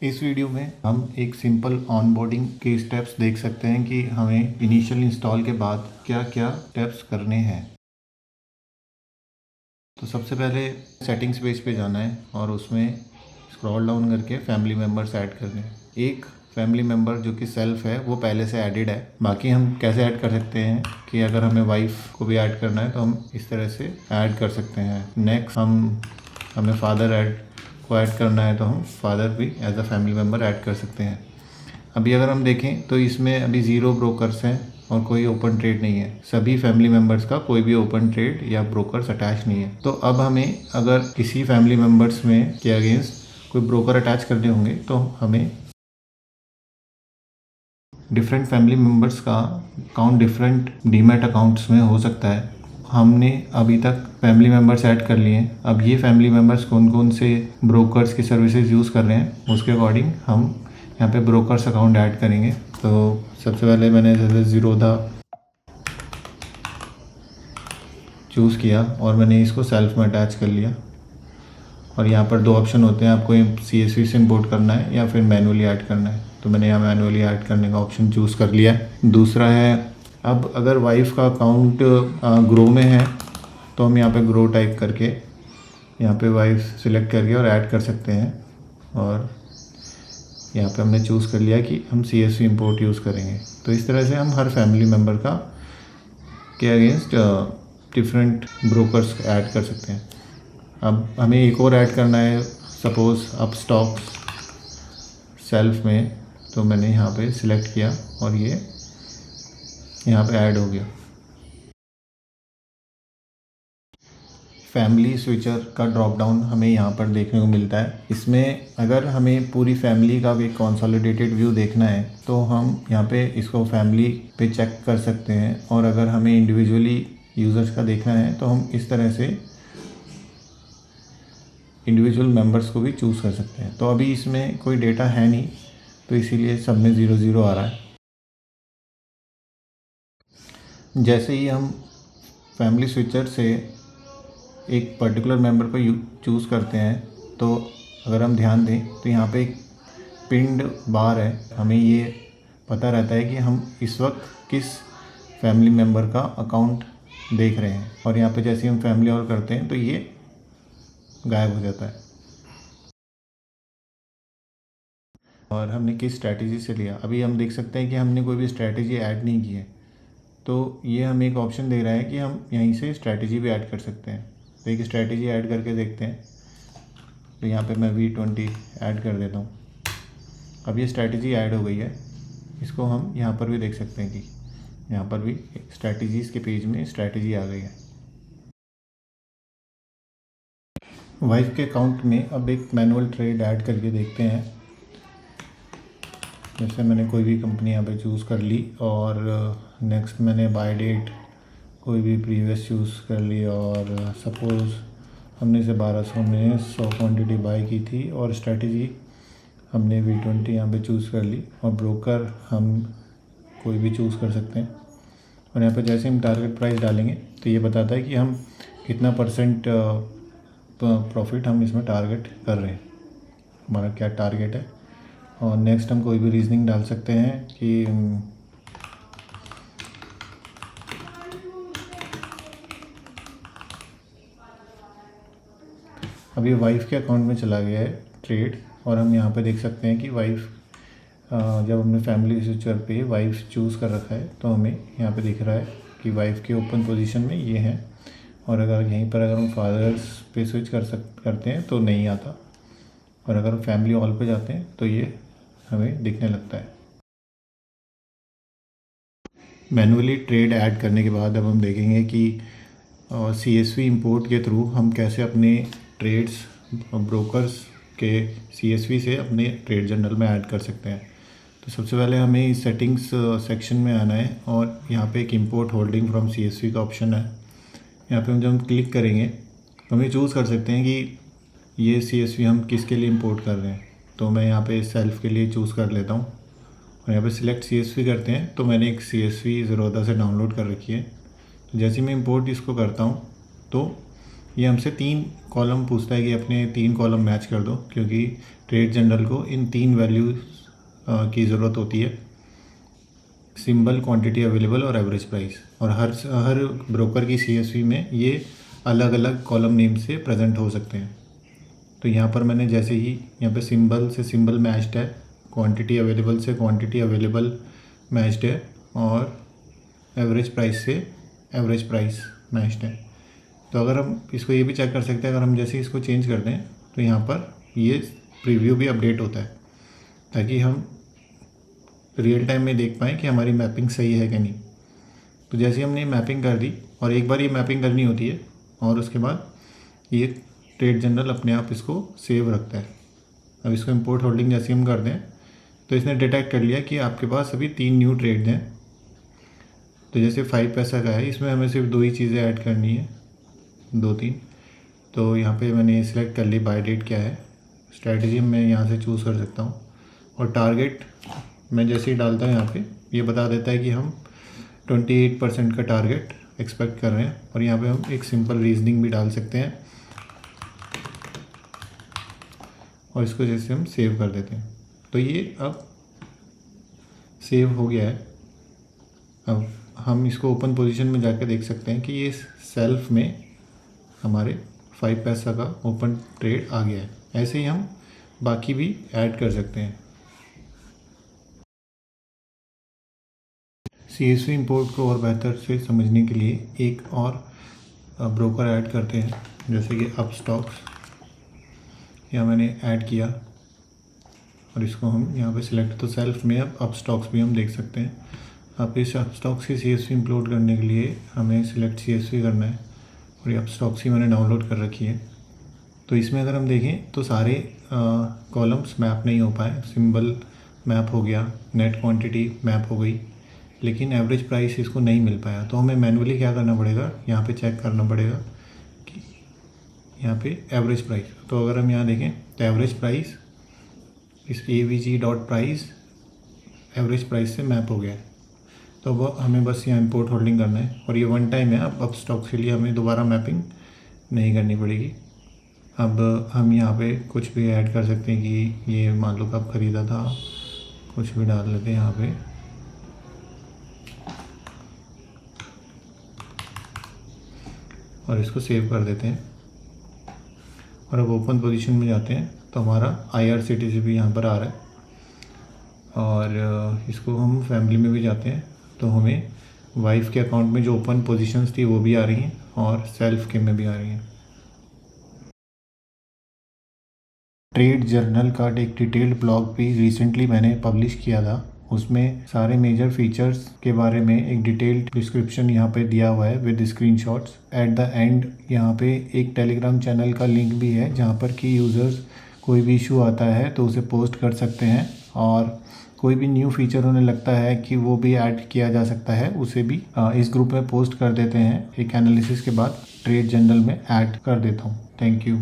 इस वीडियो में हम एक सिंपल ऑनबोर्डिंग के स्टेप्स देख सकते हैं कि हमें इनिशियल इंस्टॉल के बाद क्या क्या स्टेप्स करने हैं। तो सबसे पहले सेटिंग्स पेज पे जाना है और उसमें स्क्रॉल डाउन करके फैमिली मेम्बर्स ऐड करने हैं। एक फैमिली मेम्बर जो कि सेल्फ है वो पहले से एडेड है। बाकी हम कैसे ऐड कर सकते हैं कि अगर हमें वाइफ को भी ऐड करना है तो हम इस तरह से ऐड कर सकते हैं। नेक्स्ट हमें फादर को ऐड करना है तो हम फादर भी as a family member add कर सकते हैं। अभी अगर हम देखें तो इसमें अभी 0 ब्रोकर्स हैं और कोई ओपन ट्रेड नहीं है। सभी फैमिली मेम्बर्स का कोई भी ओपन ट्रेड या ब्रोकर्स अटैच नहीं है। तो अब हमें अगर किसी फैमिली मेम्बर्स में के अगेंस्ट कोई ब्रोकर अटैच करने होंगे तो हमें डिफरेंट फैमिली मेम्बर्स का अकाउंट डिफरेंट डीमैट अकाउंट्स में हो सकता है। हमने अभी तक फैमिली मेम्बर्स ऐड कर लिए हैं। अब ये फैमिली मेम्बर्स कौन कौन से ब्रोकर्स की सर्विसेज यूज़ कर रहे हैं उसके अकॉर्डिंग हम यहाँ पे ब्रोकर्स अकाउंट ऐड करेंगे। तो सबसे पहले मैंने जैसे ज़ीरोधा चूज़ किया और मैंने इसको सेल्फ में अटैच कर लिया। और यहाँ पर दो ऑप्शन होते हैं, आपको CSV से इंपोर्ट करना है या फिर मैनुअली ऐड करना है। तो मैंने यहाँ मैनुअली ऐड करने का ऑप्शन चूज़ कर लिया है। दूसरा है, अब अगर वाइफ का अकाउंट ग्रो में है तो हम यहाँ पे ग्रो टाइप करके यहाँ पे वाइफ सिलेक्ट करके और ऐड कर सकते हैं। और यहाँ पे हमने चूज़ कर लिया कि हम CSV इंपोर्ट यूज़ करेंगे। तो इस तरह से हम हर फैमिली मेम्बर का के अगेंस्ट डिफरेंट ब्रोकर्स ऐड कर सकते हैं। अब हमें एक और ऐड करना है, सपोज़ अब स्टॉक्स सेल्फ में, तो मैंने यहाँ पे सिलेक्ट किया और ये यहाँ पे ऐड हो गया। फैमिली स्विचर का ड्रॉप डाउन हमें यहाँ पर देखने को मिलता है। इसमें अगर हमें पूरी फैमिली का भी कंसोलिडेटेड व्यू देखना है तो हम यहाँ पे इसको फैमिली पे चेक कर सकते हैं। और अगर हमें इंडिविजुअली यूज़र्स का देखना है तो हम इस तरह से इंडिविजुअल मेंबर्स को भी चूज़ कर सकते हैं। तो अभी इसमें कोई डेटा है नहीं तो इसीलिए सब में 0 आ रहा है। जैसे ही हम फैमिली स्विचर से एक पर्टिकुलर मेंबर को चूज़ करते हैं तो अगर हम ध्यान दें तो यहाँ पे एक पिंड बार है। हमें ये पता रहता है कि हम इस वक्त किस फैमिली मेंबर का अकाउंट देख रहे हैं। और यहाँ पे जैसे ही हम फैमिली और करते हैं तो ये गायब हो जाता है। और हमने किस स्ट्रैटेजी से लिया, अभी हम देख सकते हैं कि हमने कोई भी स्ट्रैटेजी ऐड नहीं की है। तो ये हमें एक ऑप्शन दे रहा है कि हम यहीं से स्ट्रैटेजी भी ऐड कर सकते हैं। तो एक स्ट्रैटेजी ऐड करके देखते हैं। तो यहाँ पे मैं V20 ऐड कर देता हूँ। अब ये स्ट्रैटेजी ऐड हो गई है। इसको हम यहाँ पर भी देख सकते हैं कि यहाँ पर भी स्ट्रैटेजीज़ के पेज में स्ट्रैटेजी आ गई है। वाइफ के अकाउंट में अब एक मैनुअल ट्रेड ऐड करके देखते हैं। जैसे मैंने कोई भी कंपनी यहाँ पे चूज़ कर ली और नेक्स्ट मैंने बाय डेट कोई भी प्रीवियस चूज़ कर ली और सपोज़ हमने इसे 1200 में 100 क्वांटिटी बाय की थी और स्ट्रैटेजी हमने V20 यहाँ पे चूज़ कर ली। और ब्रोकर हम कोई भी चूज़ कर सकते हैं। और यहाँ पे जैसे हम टारगेट प्राइस डालेंगे तो ये बताता है कि हम कितना % प्रॉफिट हम इसमें टारगेट कर रहे हैं, हमारा क्या टारगेट है। और नेक्स्ट हम कोई भी रीजनिंग डाल सकते हैं कि अभी वाइफ के अकाउंट में चला गया है ट्रेड। और हम यहाँ पे देख सकते हैं कि वाइफ जब हमने फैमिली स्विचर पे वाइफ चूज़ कर रखा है तो हमें यहाँ पे दिख रहा है कि वाइफ के ओपन पोजीशन में ये है। और अगर यहीं पर अगर हम फादर्स पे स्विच करते हैं तो नहीं आता। और अगर हम फैमिली ऑल पे जाते हैं तो ये हमें दिखने लगता है। मैनुअली ट्रेड ऐड करने के बाद अब हम देखेंगे कि CSV इंपोर्ट के थ्रू हम कैसे अपने ट्रेड्स ब्रोकर्स के CSV से अपने ट्रेड जर्नल में ऐड कर सकते हैं। तो सबसे पहले हमें इस सेटिंग्स सेक्शन में आना है और यहाँ पे एक इंपोर्ट होल्डिंग फ्रॉम CSV का ऑप्शन है। यहाँ पे जब हम क्लिक करेंगे तो हम ये चूज़ कर सकते हैं कि ये CSV हम किसके लिए इंपोर्ट कर रहे हैं। तो मैं यहाँ पे सेल्फ के लिए चूज़ कर लेता हूँ और यहाँ पे सिलेक्ट CSV करते हैं। तो मैंने एक CSV ज़ीरोधा से डाउनलोड कर रखी है। तो जैसे मैं इंपोर्ट इसको करता हूँ तो ये हमसे 3 कॉलम पूछता है कि अपने 3 कॉलम मैच कर दो, क्योंकि ट्रेड जनरल को इन 3 वैल्यूज़ की ज़रूरत होती है, सिंबल, क्वांटिटी अवेलेबल और एवरेज प्राइस। और हर ब्रोकर की CSV में ये अलग अलग कॉलम नेम से प्रेजेंट हो सकते हैं। तो यहाँ पर मैंने जैसे ही यहाँ पे सिंबल से सिंबल मैच्ड है, क्वांटिटी अवेलेबल से क्वांटिटी अवेलेबल मैच्ड है, और एवरेज प्राइस से एवरेज प्राइस मैच्ड है। तो अगर हम इसको ये भी चेक कर सकते हैं, अगर हम जैसे इसको चेंज कर दें तो यहाँ पर ये प्रीव्यू भी अपडेट होता है, ताकि हम रियल टाइम में देख पाएँ कि हमारी मैपिंग सही है कि नहीं। तो जैसे हमने मैपिंग कर दी, और एक बार ये मैपिंग करनी होती है, और उसके बाद ये ट्रेड जनरल अपने आप इसको सेव रखता है। अब इसको इंपोर्ट होल्डिंग जैसे हम कर दें तो इसने डिटेक्ट कर लिया कि आपके पास अभी 3 न्यू ट्रेड हैं। तो जैसे 5 पैसा का है, इसमें हमें सिर्फ 2 ही चीज़ें ऐड करनी है, 2-3। तो यहाँ पे मैंने सिलेक्ट कर ली बाय डेट क्या है, स्ट्रैटेजी मैं यहाँ से चूज़ कर सकता हूँ, और टारगेट मैं जैसे ही डालता हूँ यहाँ पे ये बता देता है कि हम 28% का टारगेट एक्सपेक्ट कर रहे हैं। और यहाँ पे हम एक सिंपल रीजनिंग भी डाल सकते हैं, और इसको जैसे हम सेव कर देते हैं। तो ये अब सेव हो गया है। अब हम इसको ओपन पोजीशन में जाकर देख सकते हैं कि ये सेल्फ में हमारे 5 पैसा का ओपन ट्रेड आ गया है। ऐसे ही हम बाकी भी ऐड कर सकते हैं। CSV इंपोर्ट को और बेहतर से समझने के लिए एक और ब्रोकर ऐड करते हैं, जैसे कि अपस्टॉक्स। यहाँ मैंने ऐड किया, और इसको हम यहाँ पे सिलेक्ट, तो सेल्फ में अब अपस्टॉक्स भी हम देख सकते हैं। अब इस अपस्टॉक्स की CSV इंपोर्ट करने के लिए हमें सिलेक्ट CSV करना है, और ये अपस्टॉक्स ही मैंने डाउनलोड कर रखी है। तो इसमें अगर हम देखें तो सारे कॉलम्स मैप नहीं हो पाए। सिंबल मैप हो गया, नेट क्वांटिटी मैप हो गई, लेकिन एवरेज प्राइस इसको नहीं मिल पाया। तो हमें मैनुअली क्या करना पड़ेगा, यहाँ पे चेक करना पड़ेगा कि यहाँ पे एवरेज प्राइस। तो अगर हम यहाँ देखें तो एवरेज प्राइस इस avg.price एवरेज प्राइस से मैप हो गया है। तो वो हमें बस यहाँ इंपोर्ट होल्डिंग करना है, और ये 1 टाइम है। अब स्टॉक्स के लिए हमें दोबारा मैपिंग नहीं करनी पड़ेगी। अब हम यहाँ पे कुछ भी ऐड कर सकते हैं कि ये मान लो कब ख़रीदा था, कुछ भी डाल लेते हैं यहाँ पे। और इसको सेव कर देते हैं, और अब ओपन पोजीशन में जाते हैं तो हमारा IRCTC भी यहाँ पर आ रहा है। और इसको हम फैमिली में भी जाते हैं तो हमें वाइफ के अकाउंट में जो ओपन पोजीशंस थी वो भी आ रही हैं, और सेल्फ के में भी आ रही हैं। ट्रेड जर्नल का एक डिटेल्ड ब्लॉग भी रिसेंटली मैंने पब्लिश किया था। उसमें सारे मेजर फीचर्स के बारे में एक डिटेल्ड डिस्क्रिप्शन यहाँ पे दिया हुआ है with screenshots. At the end यहाँ पे एक टेलीग्राम चैनल का लिंक भी है, जहाँ पर कि यूज़र्स कोई भी इशू आता है तो उसे पोस्ट कर सकते हैं, और कोई भी न्यू फीचर उन्हें लगता है कि वो भी ऐड किया जा सकता है, उसे भी इस ग्रुप में पोस्ट कर देते हैं। एक एनालिसिस के बाद ट्रेड जर्नल में ऐड कर देता हूँ। Thank you.